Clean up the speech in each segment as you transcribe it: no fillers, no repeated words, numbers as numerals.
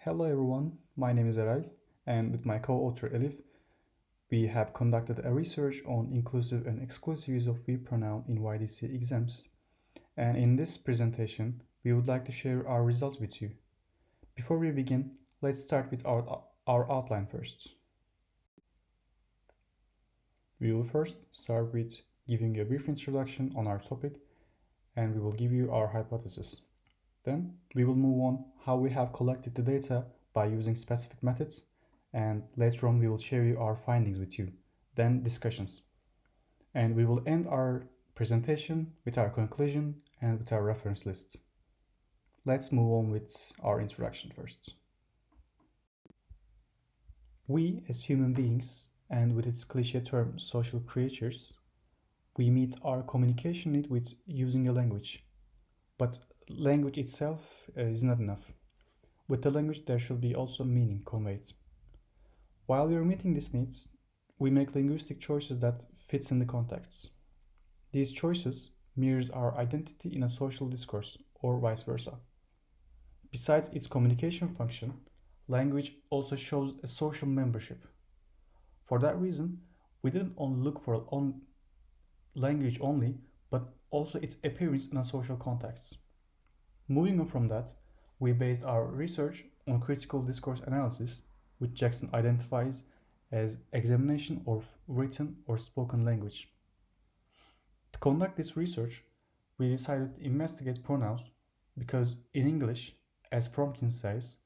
Hello everyone, my name is Eray, and with my co-author Elif, we have conducted a research on inclusive and exclusive use of we pronoun in YDC exams. And in this presentation, we would like to share our results with you. Before we begin, let's start with our outline first. We will first start with giving you a brief introduction on our topic, and we will give you our hypothesis. Then we will move on how we have collected the data by using specific methods, and later on we will share you our findings with you, then discussions. And we will end our presentation with our conclusion and with our reference list. Let's move on with our introduction first. We as human beings, and with its cliche term social creatures, we meet our communication need with using a language. But language itself is not enough. With the language, there should be also meaning conveyed. While we are meeting these needs, we make linguistic choices that fits in the context. These choices mirrors our identity in a social discourse, or vice versa. Besides its communication function, language also shows a social membership. For that reason, we didn't only look for language only, but also its appearance in a social context. Moving on from that, we based our research on critical discourse analysis, which Jackson identifies as examination of written or spoken language. To conduct this research, we decided to investigate pronouns because in English, as Fromkin says,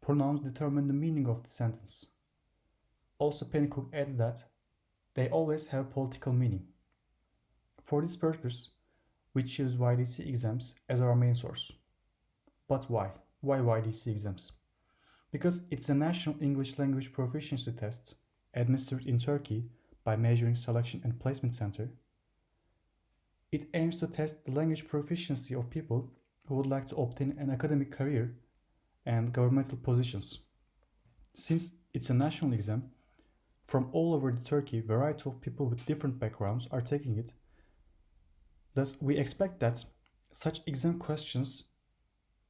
pronouns determine the meaning of the sentence. Also, Pennycook adds that they always have political meaning. For this purpose, we choose YDC exams as our main source. But why? Why YDC exams? Because it's a national English language proficiency test administered in Turkey by Measuring Selection and Placement Center. It aims to test the language proficiency of people who would like to obtain an academic career and governmental positions. Since it's a national exam, from all over Turkey, a variety of people with different backgrounds are taking it. Thus, we expect that such exam questions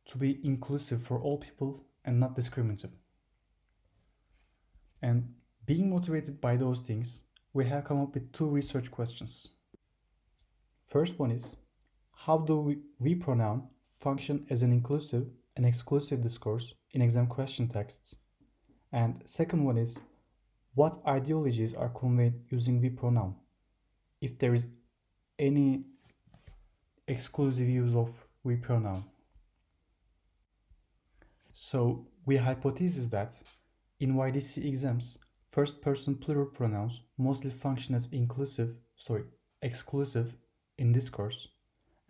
to be inclusive for all people and not discriminative. And being motivated by those things, we have come up with two research questions. First one is, how do we pronoun function as an inclusive and exclusive discourse in exam question texts? And second one is, what ideologies are conveyed using we pronoun? If there is any exclusive use of we pronoun. So we hypothesize that in YDC exams, first person plural pronouns mostly function as exclusive in discourse,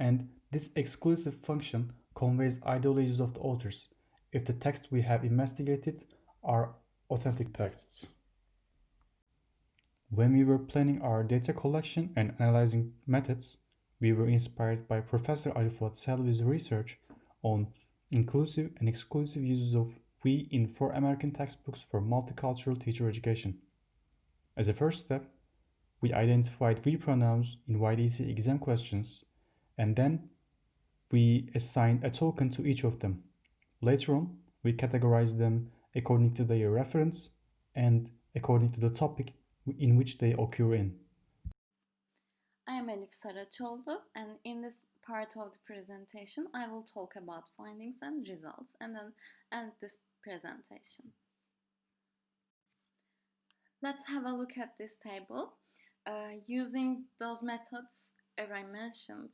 and this exclusive function conveys ideologies of the authors if the texts we have investigated are authentic texts. When we were planning our data collection and analyzing methods, we were inspired by Professor Ali Fuat Selvi's research on inclusive and exclusive uses of we in 4 American textbooks for multicultural teacher education. As a first step, we identified we pronouns in YDC exam questions, and then we assigned a token to each of them. Later on, we categorized them according to their reference and according to the topic in which they occur in. I am Elif Saraçoğlu, and in this part of the presentation, I will talk about findings and results and then end this presentation. Let's have a look at this table. Using those methods I mentioned,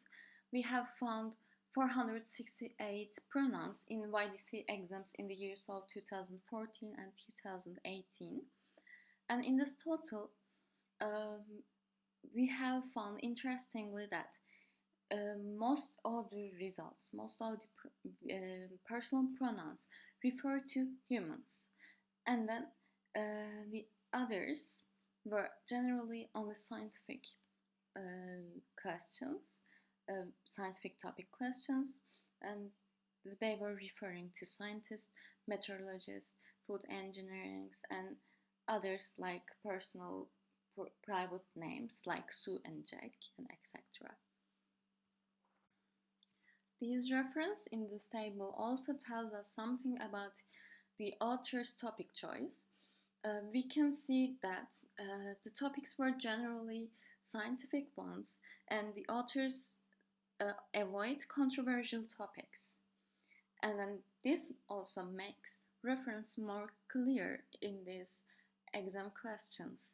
we have found 468 pronouns in YDC exams in the years of 2014 and 2018. And in this total, we have found interestingly that most of the results, most of the personal pronouns refer to humans, and then the others were generally only scientific questions, scientific topic questions, and they were referring to scientists, meteorologists, food engineers, and others like personal private names like Sue and Jack, and etc. These reference in this table also tells us something about the author's topic choice, we can see that the topics were generally scientific ones, and the authors avoid controversial topics. And then this also makes reference more clear in these exam questions.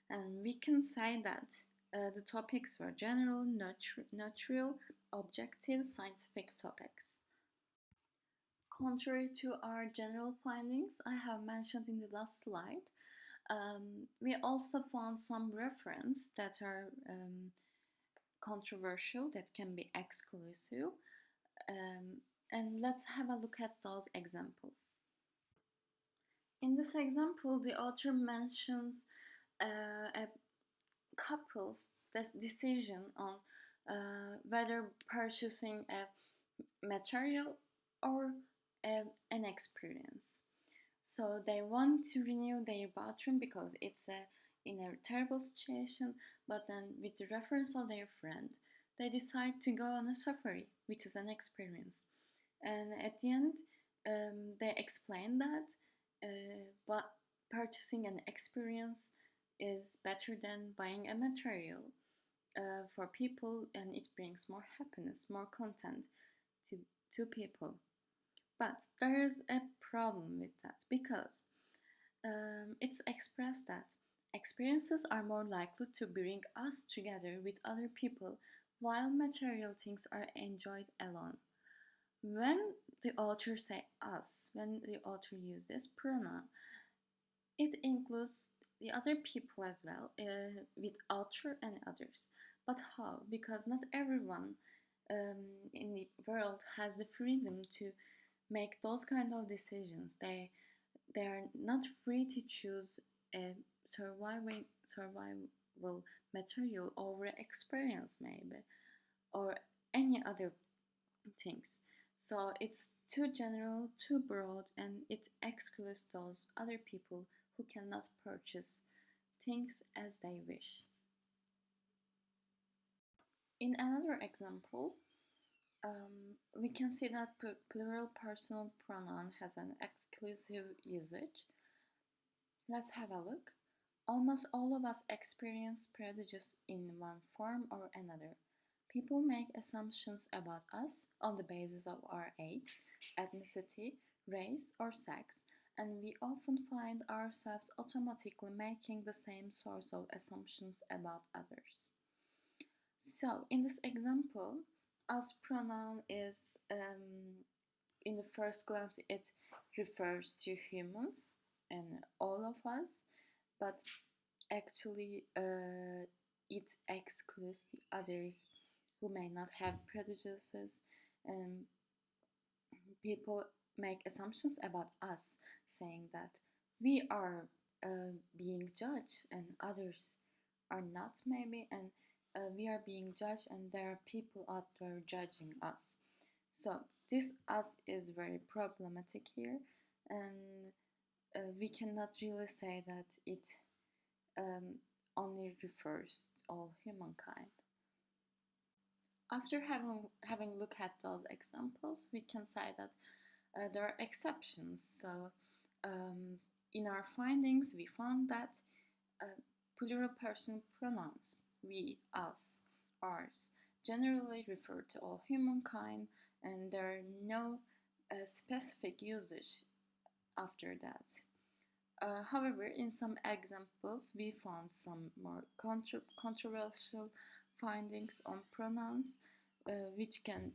And we can say that the topics were general, neutral, objective, scientific topics. Contrary to our general findings I have mentioned in the last slide, we also found some reference that are controversial, that can be exclusive. And let's have a look at those examples. In this example, the author mentions a couple's decision on whether purchasing a material or an experience. So they want to renew their bathroom because it's in a terrible situation, but then with the reference of their friend, they decide to go on a safari, which is an experience. And at the end, they explain that but purchasing an experience is better than buying a material for people, and it brings more happiness, more content to people. But there's a problem with that because it's expressed that experiences are more likely to bring us together with other people while material things are enjoyed alone. When the author say us, when the author use this pronoun, it includes the other people as well, with author and others. But how? Because not everyone in the world has the freedom to make those kind of decisions. They are not free to choose a survival material over experience maybe, or any other things. So it's too general, too broad, and it excludes those other people who cannot purchase things as they wish. In another example, we can see that plural personal pronoun has an exclusive usage. Let's have a look. Almost all of us experience prejudice in one form or another. People make assumptions about us on the basis of our age, ethnicity, race, or sex, and we often find ourselves automatically making the same sorts of assumptions about others. So, in this example, us pronoun is, in the first glance, it refers to humans and all of us, but actually it excludes the others who may not have prejudices, and people make assumptions about us, saying that we are being judged and others are not maybe, and we are being judged and there are people out there judging us. So this us is very problematic here, and we cannot really say that it only refers to all humankind. After having looked at those examples, we can say that there are exceptions. So in our findings, we found that plural person pronouns, we, us, ours, generally refer to all humankind, and there are no specific usage after that. However, in some examples, we found some more controversial findings on pronouns, which can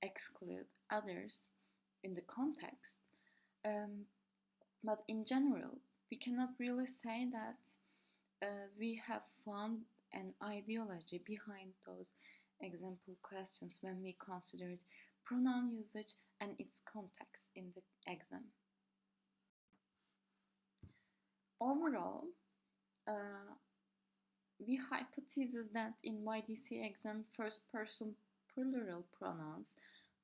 exclude others in the context. But in general, we cannot really say that we have found an ideology behind those example questions when we considered pronoun usage and its context in the exam. Overall, we hypothesize that in YDC exam, first person plural pronouns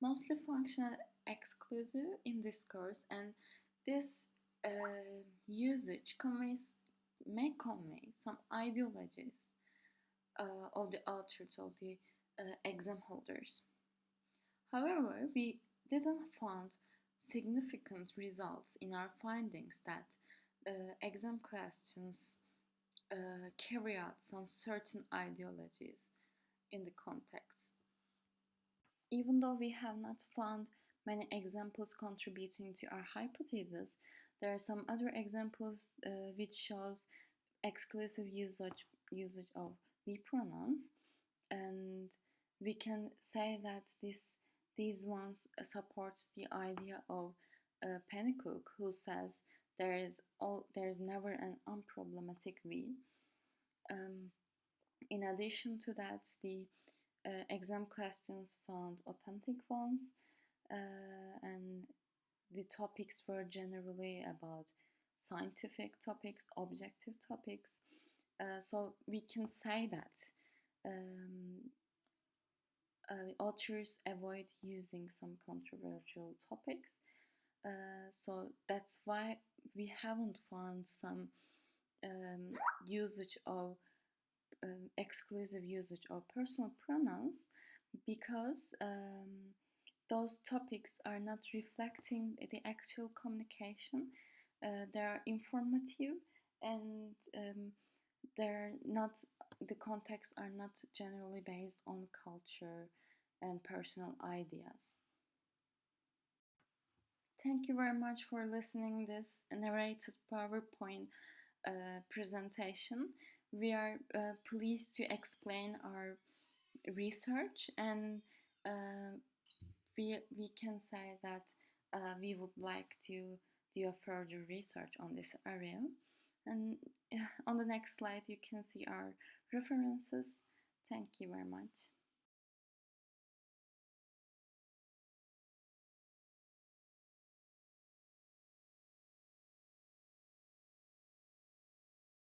mostly function exclusive in this course, and this usage may convey some ideologies of the authors, of the exam holders. However, we didn't find significant results in our findings that exam questions carry out some certain ideologies in the context. Even though we have not found many examples contributing to our hypothesis, there are some other examples which shows exclusive usage of we pronouns, and we can say that these ones supports the idea of Pennycook, who says there is never an unproblematic we. In addition to that, the exam questions found authentic ones, and the topics were generally about scientific topics, objective topics. So we can say that authors avoid using some controversial topics. So that's why we haven't found some usage of exclusive usage of personal pronouns, because those topics are not reflecting the actual communication. They are informative, and they're not, the contexts are not generally based on culture and personal ideas. Thank you very much for listening this narrated PowerPoint presentation. We are pleased to explain our research, and uh, we can say that we would like to do a further research on this area. And on the next slide, you can see our references. Thank you very much.